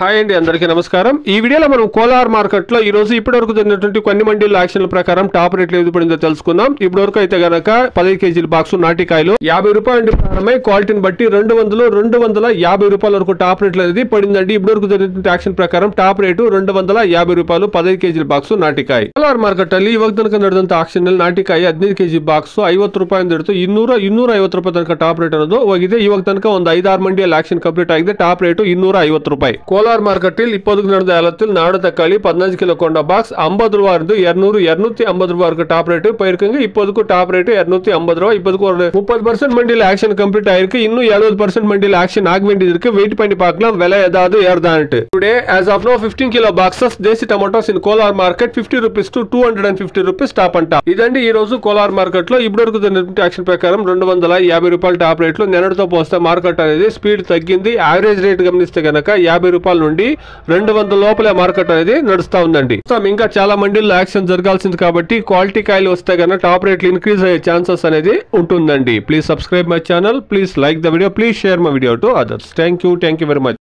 Hi అండి, అందరికీ నమస్కారం. ఈ వీడియోలో మనం కోలార్ మార్కెట్లో ఈ రోజు ఇప్పటివరకు జరిగినటువంటి కొన్ని మండీల యాక్షన్ల ప్రకారం టాప్ రేట్లు ఏది పడిందో తెలుసుకుందాం. ఇప్పటివరకు అయితే గనక 10 కేజీల బాక్స్ నాటికాయలు 50 రూపాయల నుండి ప్రారంభమై క్వాలిటీని బట్టి 250 రూపాయల వరకు టాప్ రేట్లు అనేది పడిందండి. ఇప్పటివరకు జరిగినటువంటి యాక్షన్ ప్రకారం టాప్ రేటు 250 రూపాయలు 10 కేజీల బాక్స్ ನಾಟಿಕಾಯಿ. ಕೋಲಾರ ಮಾರ್ಕೆಟ್ ಅಲ್ಲಿ ಇವಾಗ ತನಕ ನಡೆದಂತ ಆಕ್ಷನ್ ನಲ್ಲಿ ನಾಟಿಕಾಯಿ 15 ಕೆಜಿ ಬಾಕ್ಸ್ 50 ರೂಪಾಯಿಂದ ಹಿಡಿದು 250 ರೂಪಾಯಿ ತನಕ ಟಾಪ್ ರೇಟ್ ಅನ್ನೋದು ಹೋಗಿದೆ. ಇವಾಗ ತನಕ ಒಂದು 5-6 ಮಂಡಿಯಲ್ಲಿ ಆಕ್ಷನ್ ಕಂಪ್ಲೀಟ್ ಆಗಿದೆ. ಟಾಪ್ ರೇಟ್ 250 ರೂಪಾಯಿ. ಕೋಲಾರ ಮಾರ್ಕೆಟ್ ಇಲ್ಲಿ 20 ನಡೆದ ಕಾಲத்தில் நாடு தக்காளி 15 கிலோ கொண்ட பாக்ஸ் 50 ரூபாய் இருந்து 200-250 ரூபாய் வரைக்கும் டாப் ரேட் போயிருக்குங்க. இப்போதுக்கு டாப் ரேட் 250 ரூபாய். இப்போதுக்கு ஒரு 30% மண்டியில் ஆக்ஷன் கம்ப்ளீட் ஆயிருக்கு. இன்னும் 70% மண்டியில் ஆக்ஷன் ஆக வேண்டியது இருக்கு. வெயிட் பண்ணி பார்க்கலாம் விலை ஏதாவது ஏறுதான்ட்டு. Today as of now 15 kilo boxes దేశీ tomatoes in Kolar market 50 rupees to 250 rupees top అంట. ఇదండి ఈ రోజు కోలార్ మార్కెట్ లో ఇప్పటివరకు జరిగిన యాక్షన్ ప్రకారం 250 రూపాయల టాప్ రేట్ లో నిన్నటితో పోస్తే మార్కెట్ అనేది స్పీడ్ తగ్గింది. యావరేజ్ రేట్ గమనిస్తే గనక 50 రూపాయల నుండి 200 లోపలే మార్కెట్ అనేది నడుస్తా ఉందండి. ఇంకా చాలా మండీల్లో యాక్షన్ జరగాల్సింది కాబట్టి క్వాలిటీ కాయలు వస్తే గనక టాప్ రేట్లు ఇంక్రీజ్ అయ్యే ఛాన్సెస్ అనేది ఉంటుందండి. Please subscribe my channel, please like the video, please share my video to others. Thank you very much.